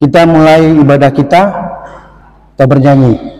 Kita mulai ibadah kita bernyanyi.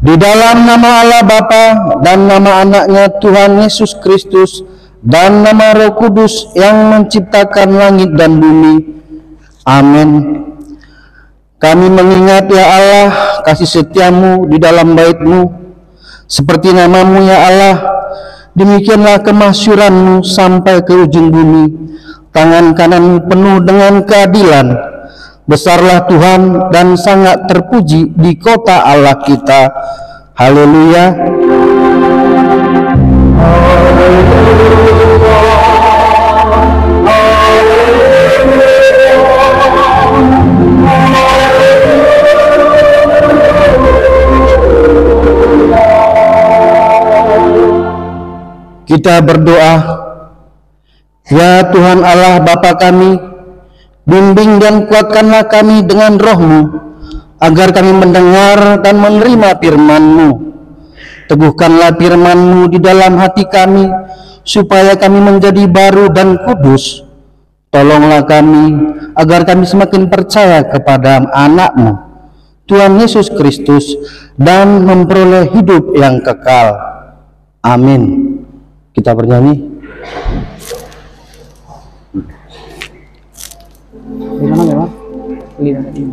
Di dalam nama Allah Bapa dan nama anaknya Tuhan Yesus Kristus dan nama Roh Kudus yang menciptakan langit dan bumi. Amin. Kami mengingat ya Allah kasih setiamu di dalam bait-Mu, seperti namamu ya Allah, demikianlah kemasyuranmu sampai ke ujung bumi. Tangan kananmu penuh dengan keadilan. Besarlah Tuhan dan sangat terpuji di kota Allah kita. Haleluya. Kita berdoa. Ya Tuhan Allah Bapa kami, bimbing dan kuatkanlah kami dengan roh-Mu, agar kami mendengar dan menerima firman-Mu. Teguhkanlah firman-Mu di dalam hati kami, supaya kami menjadi baru dan kudus. Tolonglah kami, agar kami semakin percaya kepada anak-Mu, Tuhan Yesus Kristus, dan memperoleh hidup yang kekal. Amin. Kita bernyanyi. Gimana ya, Pak? Lihat ini.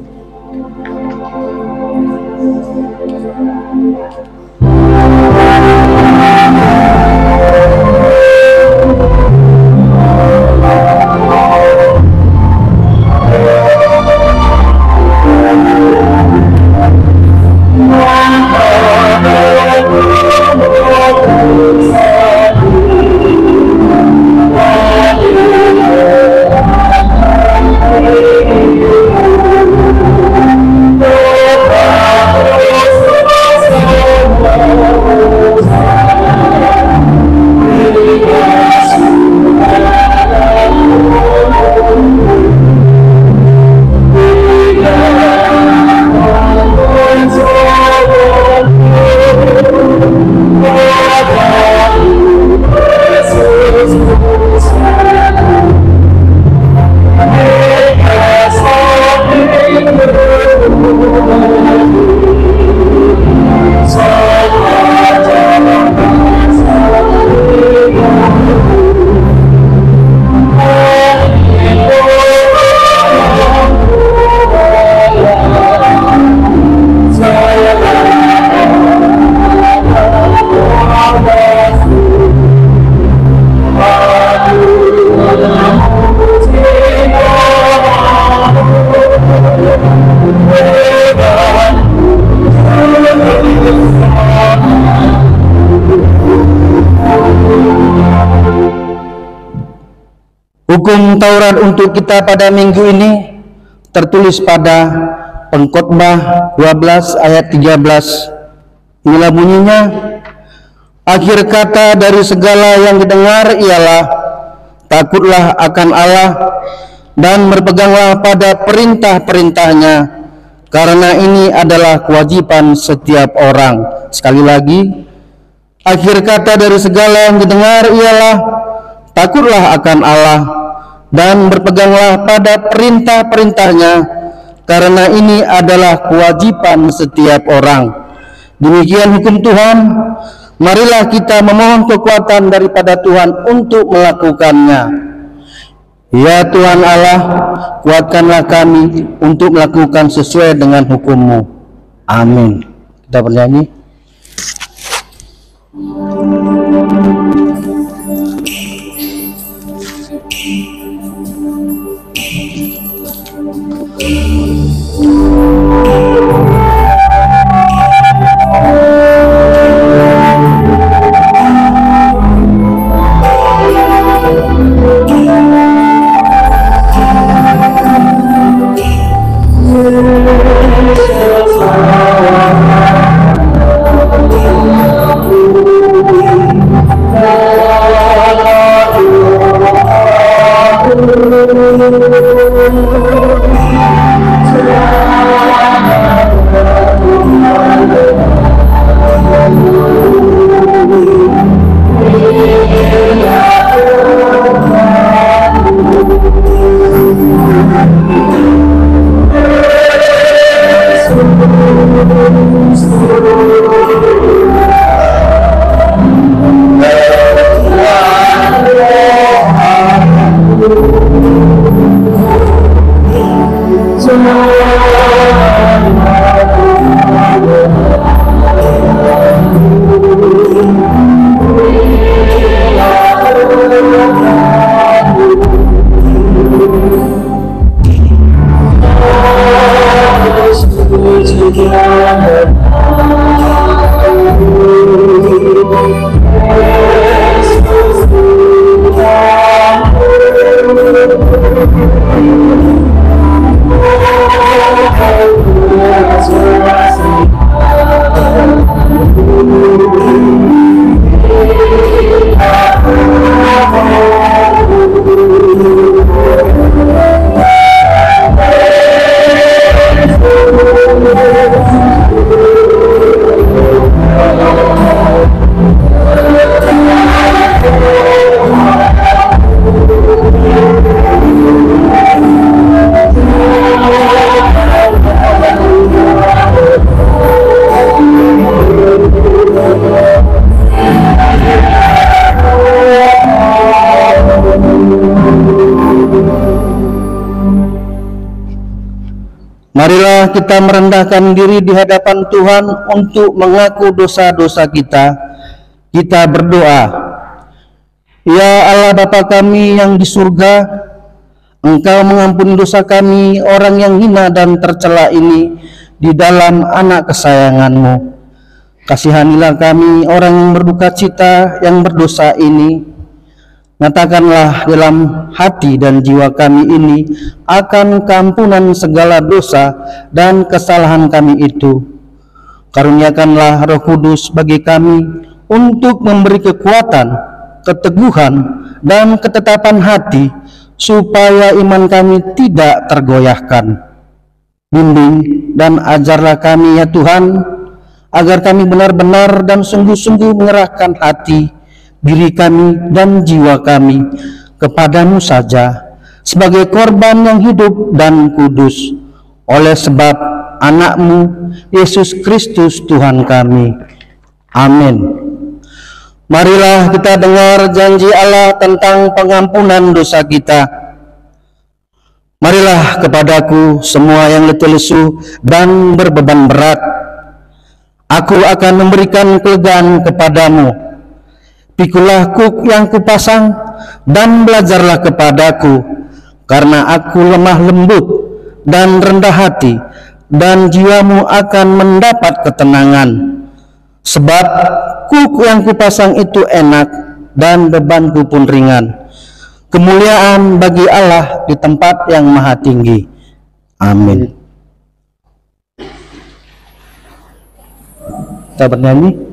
Hukum Taurat untuk kita pada minggu ini tertulis pada Pengkhotbah 12 ayat 13. Inilah bunyinya, akhir kata dari segala yang didengar ialah takutlah akan Allah dan berpeganglah pada perintah-perintahnya, karena ini adalah kewajiban setiap orang. Sekali lagi, akhir kata dari segala yang didengar ialah takutlah akan Allah dan berpeganglah pada perintah-perintahnya, karena ini adalah kewajiban setiap orang. Demikian hukum Tuhan. Marilah kita memohon kekuatan daripada Tuhan untuk melakukannya. Ya Tuhan Allah, kuatkanlah kami untuk melakukan sesuai dengan hukum-Mu. Amin. Kita bernyanyi. Marilah kita merendahkan diri di hadapan Tuhan untuk mengaku dosa-dosa kita. Kita berdoa. Ya Allah Bapa kami yang di surga, Engkau mengampuni dosa kami, orang yang hina dan tercela ini, di dalam anak kesayangan-Mu. Kasihanilah kami, orang yang berduka cita, yang berdosa ini. Nyatakanlah dalam hati dan jiwa kami ini akan keampunan segala dosa dan kesalahan kami itu. Karuniakanlah Roh Kudus bagi kami untuk memberi kekuatan, keteguhan, dan ketetapan hati, supaya iman kami tidak tergoyahkan. Bimbing dan ajarlah kami ya Tuhan, agar kami benar-benar dan sungguh-sungguh mengerahkan hati, diri kami dan jiwa kami kepadamu saja, sebagai korban yang hidup dan kudus, oleh sebab anak-Mu Yesus Kristus Tuhan kami. Amin. Marilah kita dengar janji Allah tentang pengampunan dosa kita. Marilah kepadaku semua yang letih lesu dan berbeban berat, aku akan memberikan kelegaan kepadamu. Pikulah kuk yang kupasang dan belajarlah kepadaku, karena aku lemah lembut dan rendah hati, dan jiwamu akan mendapat ketenangan. Sebab kuk yang kupasang itu enak dan bebanku pun ringan. Kemuliaan bagi Allah di tempat yang maha tinggi. Amin. Kita bernyanyi.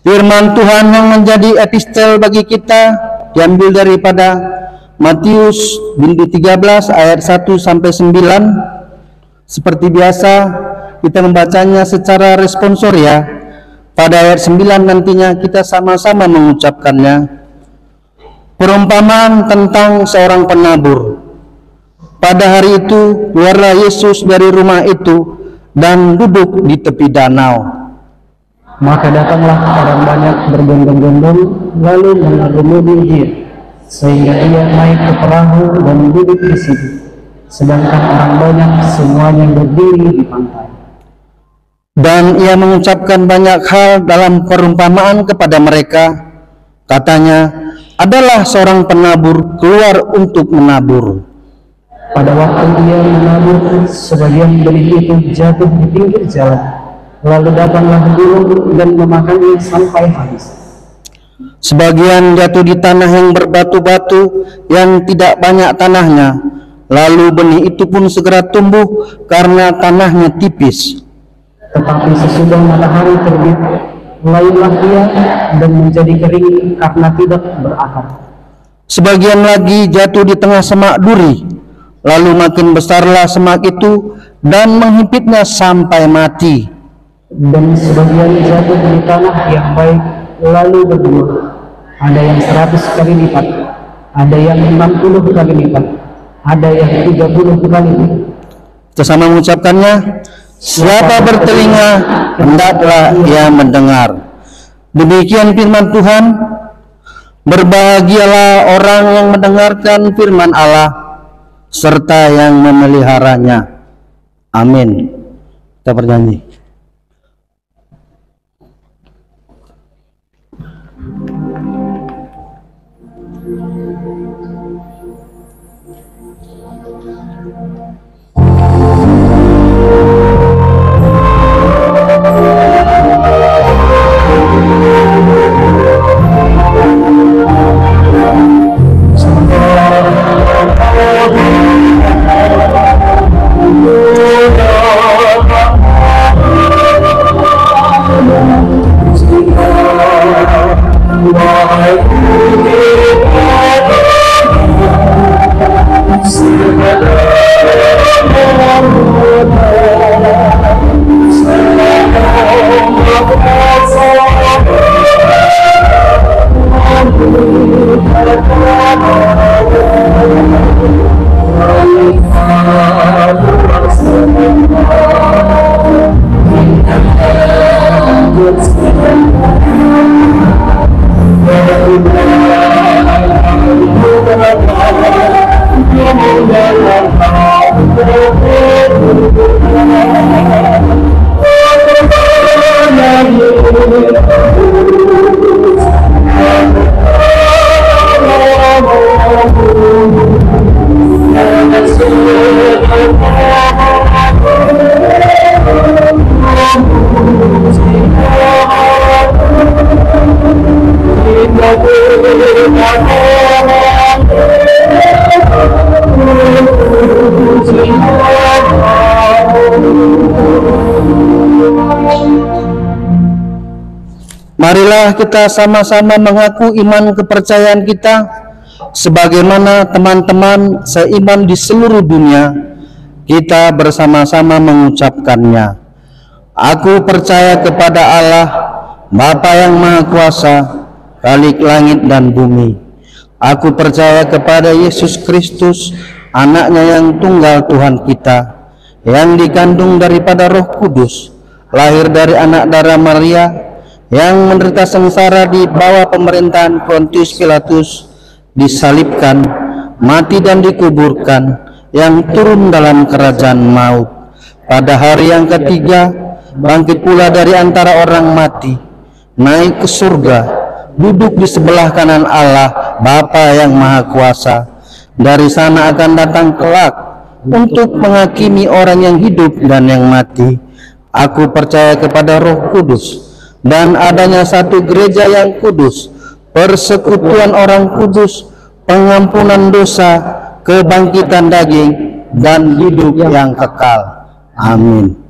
Firman Tuhan yang menjadi epistel bagi kita diambil daripada Matius bab 13 ayat 1 sampai 9. Seperti biasa kita membacanya secara responsoria. Pada ayat 9 nantinya kita sama-sama mengucapkannya. Perumpamaan tentang seorang penabur. Pada hari itu keluarlah Yesus dari rumah itu dan duduk di tepi danau. Maka datanglah orang banyak berbondong-bondong lalu mengerumuni dia, sehingga ia naik ke perahu dan duduk di situ, sedangkan orang banyak semuanya berdiri di pantai. Dan ia mengucapkan banyak hal dalam perumpamaan kepada mereka. Katanya, adalah seorang penabur keluar untuk menabur. Pada waktu ia menabur, sebagian benih itu jatuh di pinggir jalan. Lalu datanglah burung dan memakannya sampai habis. Sebagian jatuh di tanah yang berbatu-batu, yang tidak banyak tanahnya. Lalu benih itu pun segera tumbuh karena tanahnya tipis. Tetapi sesudah matahari terbit, mulailah ia dan menjadi kering karena tidak berakar. Sebagian lagi jatuh di tengah semak duri. Lalu makin besarlah semak itu dan menghimpitnya sampai mati. Dan sebagian jatuh di tanah yang baik lalu berbuah, ada yang 100 kali lipat, ada yang 60 kali lipat, ada yang 30 kali lipat. Kita sama mengucapkannya, siapa bertelinga hendaklah ia mendengar. Demikian firman Tuhan. Berbahagialah orang yang mendengarkan firman Allah serta yang memeliharanya. Amin. Kita bernyanyi. Marilah kita sama-sama mengaku iman kepercayaan kita sebagaimana teman-teman seiman di seluruh dunia. Kita bersama-sama mengucapkannya. Aku percaya kepada Allah, Bapa yang Maha Kuasa, Khalik langit dan bumi. Aku percaya kepada Yesus Kristus, Anaknya yang tunggal Tuhan kita, yang dikandung daripada Roh Kudus, lahir dari anak darah Maria, yang menderita sengsara di bawah pemerintahan Pontius Pilatus, disalibkan, mati dan dikuburkan, yang turun dalam kerajaan maut. Pada hari yang ketiga, bangkit pula dari antara orang mati, naik ke surga, duduk di sebelah kanan Allah, Bapa yang Maha Kuasa. Dari sana akan datang kelak untuk menghakimi orang yang hidup dan yang mati. Aku percaya kepada Roh Kudus, dan adanya satu gereja yang kudus, persekutuan orang kudus, pengampunan dosa, kebangkitan daging, dan hidup yang kekal. Amin.